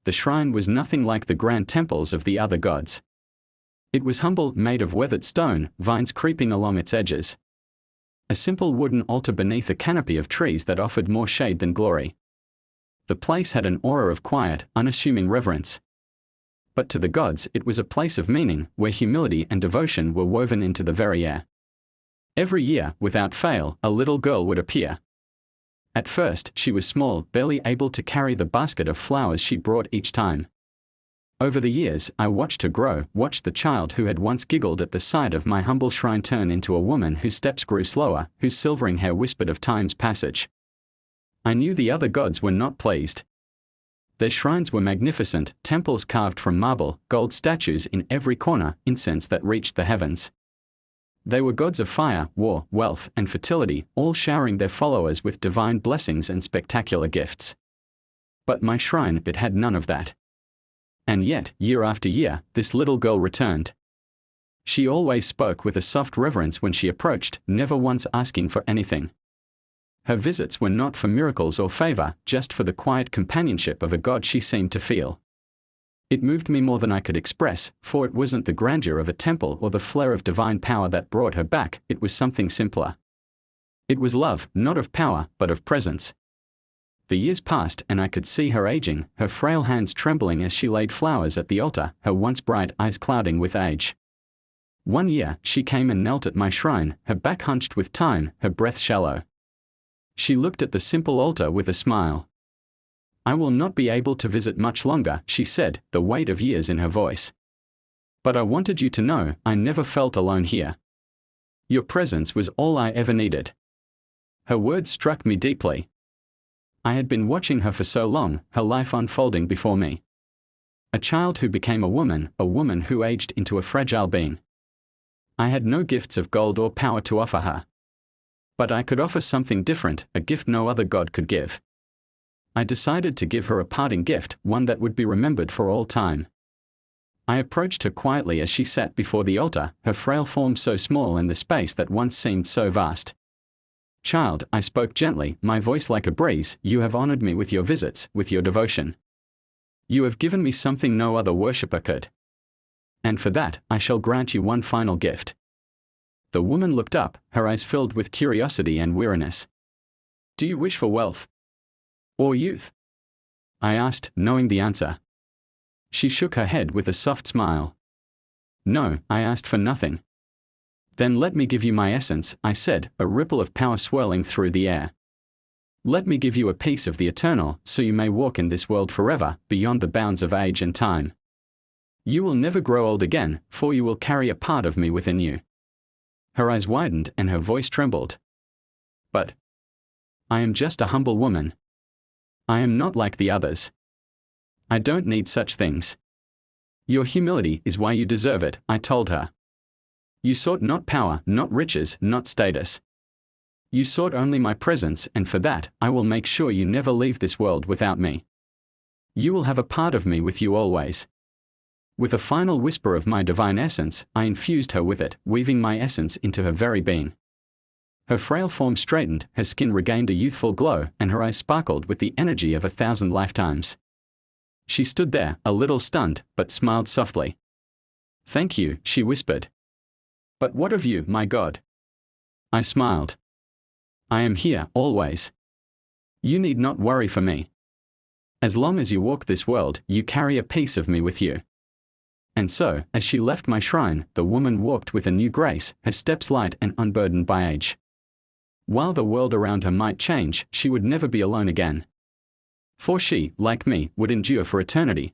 The shrine was nothing like the grand temples of the other gods. It was humble, made of weathered stone, vines creeping along its edges. A simple wooden altar beneath a canopy of trees that offered more shade than glory. The place had an aura of quiet, unassuming reverence. But to the gods it was a place of meaning, where humility and devotion were woven into the very air. Every year, without fail, a little girl would appear. At first, she was small, barely able to carry the basket of flowers she brought each time. Over the years, I watched her grow, watched the child who had once giggled at the sight of my humble shrine turn into a woman whose steps grew slower, whose silvering hair whispered of time's passage. I knew the other gods were not pleased. Their shrines were magnificent, temples carved from marble, gold statues in every corner, incense that reached the heavens. They were gods of fire, war, wealth, and fertility, all showering their followers with divine blessings and spectacular gifts. But my shrine, it had none of that. And yet, year after year, this little girl returned. She always spoke with a soft reverence when she approached, never once asking for anything. Her visits were not for miracles or favor, just for the quiet companionship of a god she seemed to feel. It moved me more than I could express, for it wasn't the grandeur of a temple or the flare of divine power that brought her back, it was something simpler. It was love, not of power, but of presence. The years passed and I could see her aging, her frail hands trembling as she laid flowers at the altar, her once bright eyes clouding with age. One year, she came and knelt at my shrine, her back hunched with time, her breath shallow. She looked at the simple altar with a smile. "I will not be able to visit much longer," she said, the weight of years in her voice. "But I wanted you to know, I never felt alone here. Your presence was all I ever needed." Her words struck me deeply. I had been watching her for so long, her life unfolding before me. A child who became a woman who aged into a fragile being. I had no gifts of gold or power to offer her. But I could offer something different, a gift no other god could give. I decided to give her a parting gift, one that would be remembered for all time. I approached her quietly as she sat before the altar, her frail form so small in the space that once seemed so vast. "Child," I spoke gently, my voice like a breeze, "you have honored me with your visits, with your devotion. You have given me something no other worshipper could. And for that, I shall grant you one final gift." The woman looked up, her eyes filled with curiosity and weariness. "Do you wish for wealth? Or youth?" I asked, knowing the answer. She shook her head with a soft smile. "No, I asked for nothing." "Then let me give you my essence," I said, a ripple of power swirling through the air. "Let me give you a piece of the eternal, so you may walk in this world forever, beyond the bounds of age and time. You will never grow old again, for you will carry a part of me within you." Her eyes widened and her voice trembled. "But I am just a humble woman. I am not like the others. I don't need such things." "Your humility is why you deserve it," I told her. "You sought not power, not riches, not status. You sought only my presence, and for that, I will make sure you never leave this world without me. You will have a part of me with you always." With a final whisper of my divine essence, I infused her with it, weaving my essence into her very being. Her frail form straightened, her skin regained a youthful glow, and her eyes sparkled with the energy of 1,000 lifetimes. She stood there, a little stunned, but smiled softly. "Thank you," she whispered. "But what of you, my God?" I smiled. "I am here, always. You need not worry for me. As long as you walk this world, you carry a piece of me with you." And so, as she left my shrine, the woman walked with a new grace, her steps light and unburdened by age. While the world around her might change, she would never be alone again. For she, like me, would endure for eternity,